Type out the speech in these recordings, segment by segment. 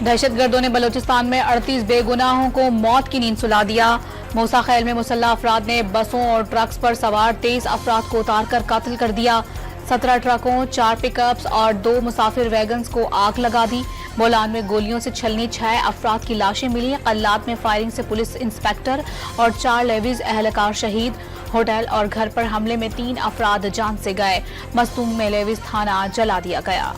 दहशतगर्दों ने बलूचिस्तान में 38 बेगुनाहों को मौत की नींद सुला दिया। मूसा खैल में मुसल्लह अफराद ने बसों और ट्रक्स पर सवार 23 अफराद को उतारकर कत्ल कर दिया। 17 ट्रकों, 4 पिकअप्स और 2 मुसाफिर वैगन्स को आग लगा दी। बोलान में गोलियों से छलनी 6 अफराद की लाशें मिली। कल्लात में फायरिंग से पुलिस इंस्पेक्टर और 4 लेवीज एहलकार शहीद। होटल और घर पर हमले में 3 अफराद जान से गए। मस्तूम में लेवीज थाना जला दिया गया।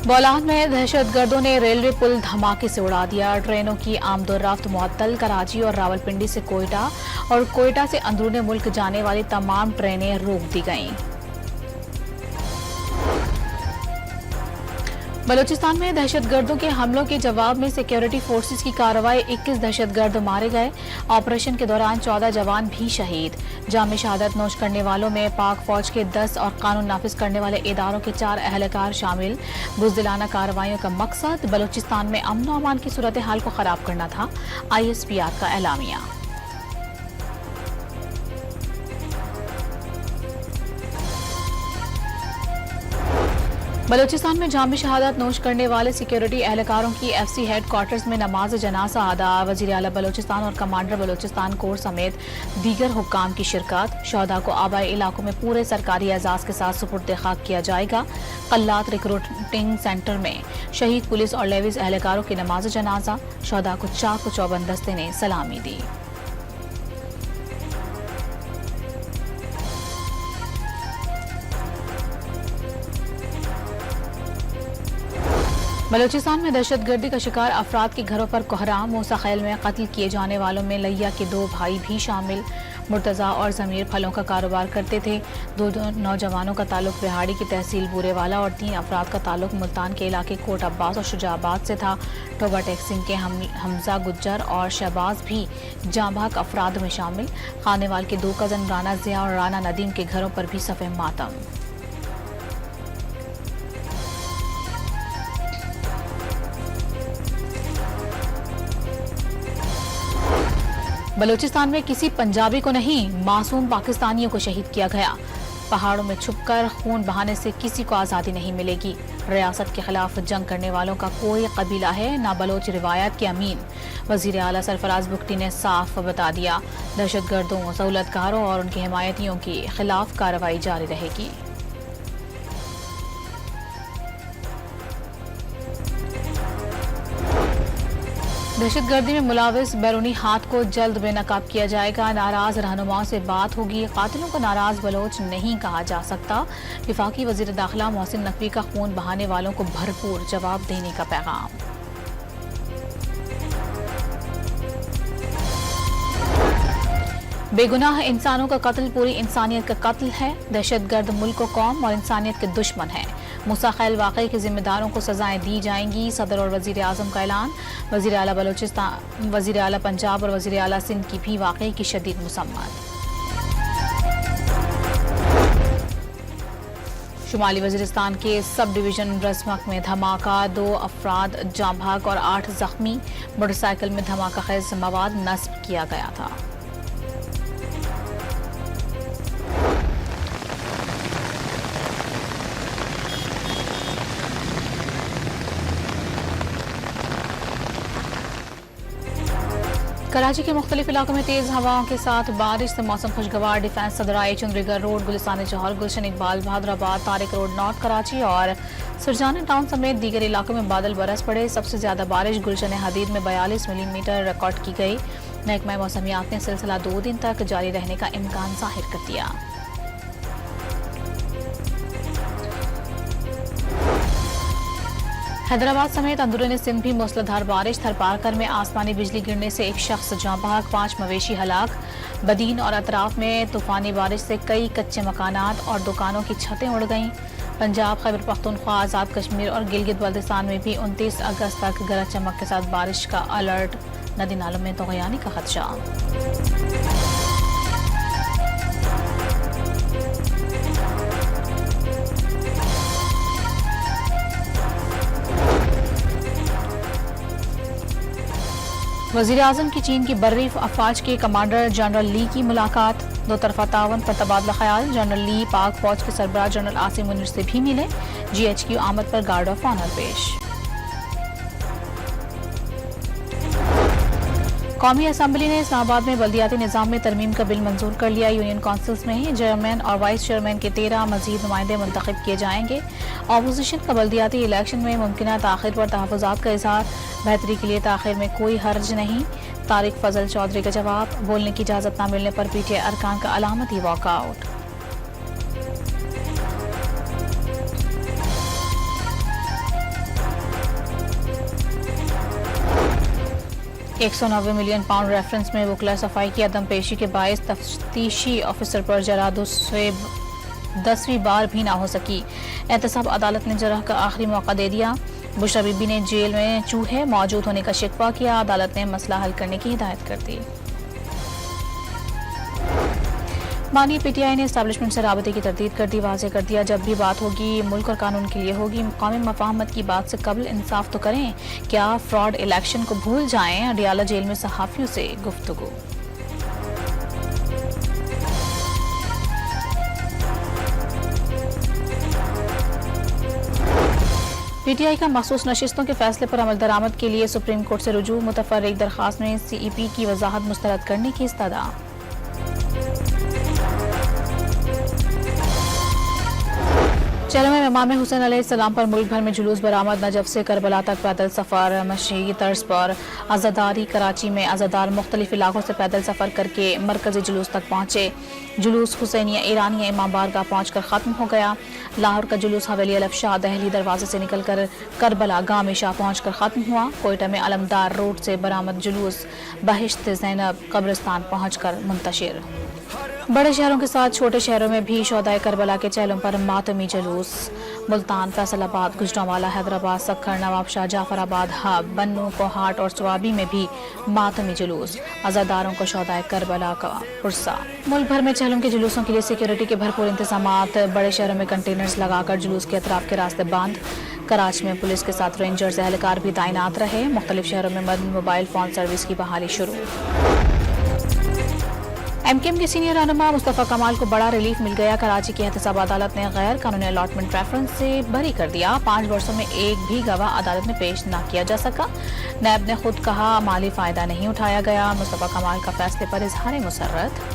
बोलान में दहशतगर्दों ने रेलवे पुल धमाके से उड़ा दिया। ट्रेनों की आमदोरफ्त मुअत्तल। कराची और रावलपिंडी से कोयटा और कोयटा से अंदरूनी मुल्क जाने वाली तमाम ट्रेनें रोक दी गईं। बलूचिस्तान में दहशतगर्दों के हमलों के जवाब में सिक्योरिटी फोर्सेस की कार्रवाई। 21 दहशतगर्द मारे गए। ऑपरेशन के दौरान 14 जवान भी शहीद। जाम शहादत नोश करने वालों में पाक फौज के 10 और कानून नाफिज करने वाले इदारों के 4 एहलकार शामिल। बुज़दिलाना कार्रवाइयों का मकसद बलूचिस्तान में अमन और अमान की सूरत हाल को खराब करना था। ISPR का एलामिया। बलूचिस्तान में जाम शहादत नोश करने वाले सिक्योरिटी एहलकारों की FC हेडक्वार्टर्स में नमाज जनाजा अदा। वज़ीर आला बलूचिस्तान और कमांडर बलूचिस्तान कोर समेत दीगर हुक्काम की शिरकत। शहदा को आबाई इलाकों में पूरे सरकारी एजाज के साथ सुपुर्द खाक किया जाएगा। कल्लात रिक्रूटिंग सेंटर में शहीद पुलिस और लेवीज एहलकारों की नमाज जनाजा। शहदा को चाक चौबंद दस्ते ने सलामी दी। बलूचिस्तान में दहशतगर्दी का शिकार अफराद के घरों पर कोहराम। मूसा खैल में कत्ल किए जाने वालों में लैया के 2 भाई भी शामिल। मुर्तज़ा और ज़मीर फलों का कारोबार करते थे। 2 नौजवानों का ताल्लुक बिहाड़ी की तहसील बूरेवाला और 3 अफराद का ताल्लुक मुल्तान के इलाके कोट अब्बास और शुजाबाद से था। टोबा टेक्सिंग के हमजा गुज्जर और शहबाज भी जांबाक अफराद में शामिल। खानेवाल के 2 कज़न राना ज़िया और राना नदीम के घरों पर भी सफ़े मातम। बलूचिस्तान में किसी पंजाबी को नहीं, मासूम पाकिस्तानियों को शहीद किया गया। पहाड़ों में छुपकर खून बहाने से किसी को आज़ादी नहीं मिलेगी। रियासत के खिलाफ जंग करने वालों का कोई कबीला है ना बलोच रिवायत के अमीन। वज़ीर आला सरफराज बुगटी ने साफ बता दिया, दहशतगर्दों, सहूलतकारों और उनके हिमायतियों के खिलाफ कार्रवाई जारी रहेगी। दहशतगर्दी में मुलाविस बैरूनी हाथ को जल्द बेनकाब किया जाएगा। नाराज रहनुमाओं से बात होगी। कातिलों को नाराज बलोच नहीं कहा जा सकता। विफाकी वजीर दाखिला मोहसिन नकवी का खून बहाने वालों को भरपूर जवाब देने का पैगाम। बेगुनाह इंसानों का कत्ल पूरी इंसानियत का कत्ल है। दहशतगर्द मुल्क, कौम और इंसानियत के दुश्मन है। मूसा खैल वाकई के जिम्मेदारों को सजाएं दी जाएंगी। सदर और वजीर आजम का ऐलान। वजीर आला बलूचिस्तान, वजीर आला पंजाब और वजीर आला सिंध की भी वाकई की शदीद मुसम्मत। शुमाली वजीरिस्तान के सब डिवीजन रस्मक में धमाका, 2 अफराद जाँ भाग और 8 जख्मी। मोटरसाइकिल में धमाका खेज मवाद नस्ब किया गया था। कराची के मुख्तलिफ इलाकों में तेज हवाओं के साथ बारिश से मौसम खुशगवार। डिफेंस सदराई, चंद्रीगढ़ रोड, गुलिस्तान जौहर, गुलशन इकबाल, बहादुराबाद, तारिक रोड, नॉर्थ कराची और सुरजाना टाउन समेत दीगर इलाकों में बादल बरस पड़े। सबसे ज्यादा बारिश गुलशन हदीद में 42 मिलीमीटर रिकॉर्ड की गई। महकमा मौसमियात ने सिलसिला 2 दिन तक जारी रहने का इम्कान जाहिर कर दिया। हैदराबाद समेत अंदरूनी सिंध भी मूसलाधार बारिश। थरपारकर में आसमानी बिजली गिरने से 1 शख्स जाँ बहक, 5 मवेशी हलाक। बदीन और अतराफ में तूफानी बारिश से कई कच्चे मकानात और दुकानों की छतें उड़ गईं। पंजाब, खैबर पख्तूनख्वा, आज़ाद कश्मीर और गिलगित बल्तिस्तान में भी 29 अगस्त तक गरज चमक के साथ बारिश का अलर्ट। नदी नालों में तग़यानी का खदशा। वज़ीर आज़म की चीन की बर्री अफवाज के कमांडर जनरल ली की मुलाकात। दो तरफा तावन पर तबादला ख्याल। जनरल ली पाक फौज के सरबराह जनरल आसिम मुनीर से भी मिले। GHQ आमद पर गार्ड ऑफ ऑनर पेश। कौमी असम्बली ने इस्लामाबाद में बल्दियाती निज़ाम में तरमीम का बिल मंजूर कर लिया। यूनियन काउंसिल्स में चेयरमैन और वाइस चेयरमैन के 13 मजीद नुमाइंदे मुंतखब किए जाएंगे। अपोजिशन का बल्दियाती इलेक्शन में मुमकिन ताख़िर पर तहफ़्फ़ुज़ात का इज़हार। बेहतरी के लिए ताख़िर में कोई हर्ज नहीं। तारिक फजल चौधरी का जवाब। बोलने की इजाज़त न मिलने पर PTI अरकान का अलामती वॉकआउट। £190 मिलियन रेफरेंस में वकला सफाई की अदम पेशी के बायस तफ्तीशी ऑफिसर पर जराद से 10वीं बार भी ना हो सकी। एहतसाब अदालत ने जरह का आखिरी मौका दे दिया। बुशरा बीबी ने जेल में चूहे मौजूद होने का शिकवा किया। अदालत ने मसला हल करने की हिदायत कर दी। बानी PTI ने एस्टैब्लिशमेंट से राबते की तरदीद कर दी। वाज़ेह कर दिया जब भी बात होगी मुल्क और कानून के लिए होगी। कौमी मफाहमत की बात से कबल इंसाफ तो करें। क्या फ्रॉड इलेक्शन को भूल जाएं। अडियाला जेल में सहाफ़ियों से गुफ्तगू। PTI का मखसूस नशिस्तों के फैसले पर अमल दरामद के लिए सुप्रीम कोर्ट से रुजू। मुतफर्रिक दरखास्त में CEP की वजाहत मुस्तरद करने की इस्तदा। चेहरों में इमाम हुसैन अलैहिस्सलाम पर मुल्क भर में जुलूस बरामद। नजफ से करबला तक पैदल सफ़र। मशी तर्ज पर आज़ादारी। कराची में आज़ादार मुख्तलिफ इलाकों से पैदल सफ़र करके मरकजी जुलूस तक पहुँचे। जुलूस हुसैनिया ईरानिया इमाम बारगाह पहुँच कर ख़त्म हो गया। लाहौर का जुलूस हवेली अलफ शाह दहली दरवाजे से निकलकर करबला गामी शाह पहुँच कर ख़त्म हुआ। कोयटा में अलमदार रोड से बरामद जुलूस बहिश्त ज़ैनब कब्रिस्तान पहुँच कर मुंतशिर। बड़े शहरों के साथ छोटे शहरों में भी शोहदाए करबला के चेहरों पर मातमी जुलूस। मुल्तान, फैसलाबाद, गुजरांवाला, हैदराबाद, सक्खर, नवाबशाह, जाफराबाद, हब, बन्नू, कोहाट और स्वाबी में भी मातमी जुलूस। अज़ादारों को शोहदाए करबला का पुरसा। मुल्क भर में चहलों के जुलूसों के लिए सिक्योरिटी के भरपूर इंतजामात। बड़े शहरों में कंटेनर्स लगाकर जुलूस के अतराफ के रास्ते बंद। कराची में पुलिस के साथ रेंजर्स एहलकार भी तैनात रहे। मुख्तलिफ शहरों में मोबाइल फोन सर्विस की बहाली शुरू। MKM के सीनियर रहनुमा मुस्तफ़ा कमाल को बड़ा रिलीफ मिल गया। कराची की एहतसाब अदालत ने गैर कानूनी अलॉटमेंट रेफरेंस से बरी कर दिया। 5 वर्षों में एक भी गवाह अदालत में पेश न किया जा सका। नैब ने खुद कहा माली फायदा नहीं उठाया गया। मुस्तफ़ा कमाल का फैसले पर इजहार मुसर्रत।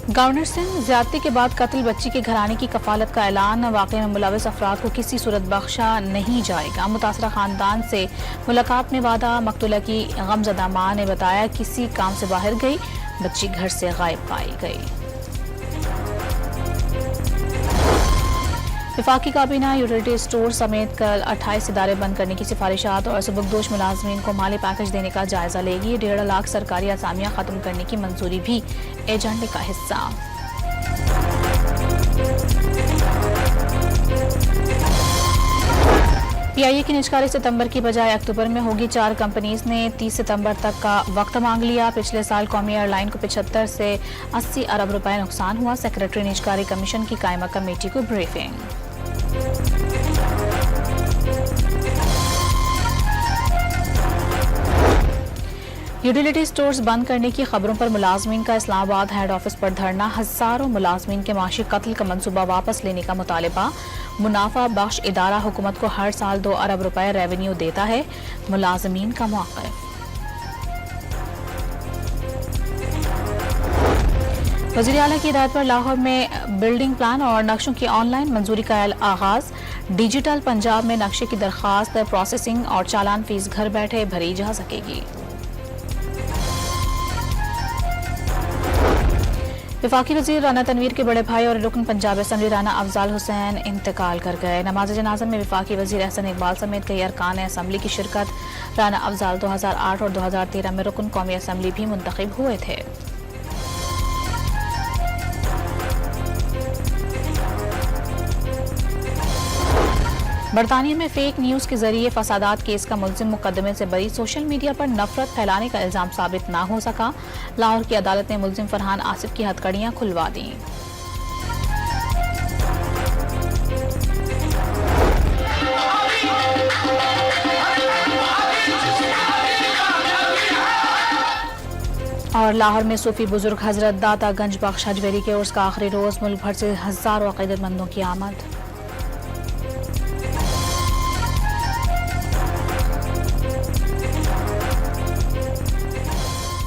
गवर्नर सिंह ज्यादती के बाद कत्ल बच्ची के घराने की कफालत का ऐलान। वाक़े में मुलविस अफराद को किसी सूरत बख्शा नहीं जाएगा। मुतासरा खानदान से मुलाकात में वादा। मकतूला की गमजदा मां ने बताया किसी काम से बाहर गई, बच्ची घर से गायब पाई गई। वफाकी काबीना यूटिलिटी स्टोर समेत कल 28 इदारे बंद करने की सिफारिशात और सबकदोश मुलाजमीन को माली पैकेज देने का जायजा लेगी। 1.5 लाख सरकारी असामियां खत्म करने की मंजूरी भी एजेंडे का हिस्सा। PIA की निजकारी सितंबर की बजाय अक्टूबर में होगी। 4 कंपनीज ने 30 सितंबर तक का वक्त मांग लिया। पिछले साल कौमी एयरलाइन को 75 से 80 अरब रुपए नुकसान हुआ। सेक्रेटरी निजकारी कमीशन की कायमा कमेटी को ब्रीफिंग। यूटिलिटी स्टोर्स बंद करने की खबरों पर मुलाजमीन का इस्लामाबाद हेड ऑफिस पर धरना। हजारों मुलाजमीन के माशी कत्ल का मंसूबा वापस लेने का मुतालिबा। मुनाफा बख्श इदारा हुकूमत को हर साल 2 अरब रुपए रेवेन्यू देता है। मुलाजमीन का मौक़िफ़। वज़ीर आला की हिदायत पर लाहौर में बिल्डिंग प्लान और नक्शों की ऑनलाइन मंजूरी का आगाज। डिजिटल पंजाब में नक्शे की दरखास्त, प्रोसेसिंग और चालान फीस घर बैठे भरी जा सकेगी। वफाकी वज़ीर राना तनवीर के बड़े भाई और रुकन पंजाब असम्बली राना अफजाल हुसैन इंतकाल कर गए। नमाज जनाजा में वफाकी वज़ीर एहसन इकबाल समेत कई अरकान असम्बली की शिरकत। राना अफजाल 2008 और 2013 में रुकन कौमी असम्बली भी मुंतखब हुए थे। बरतानिया में फेक न्यूज के जरिए फसादात केस का मुलजिम मुकदमे से बरी। सोशल मीडिया पर नफरत फैलाने का इल्जाम साबित ना हो सका। लाहौर की अदालत ने मुलजिम फरहान आसिफ की हथकड़ियां खुलवा दी। और लाहौर में सूफी बुजुर्ग हजरत दाता गंज बख्श हजवेरी के उर्स का आखिरी रोज, मुल्क भर से हजारों अकीदतमंदों की आमद।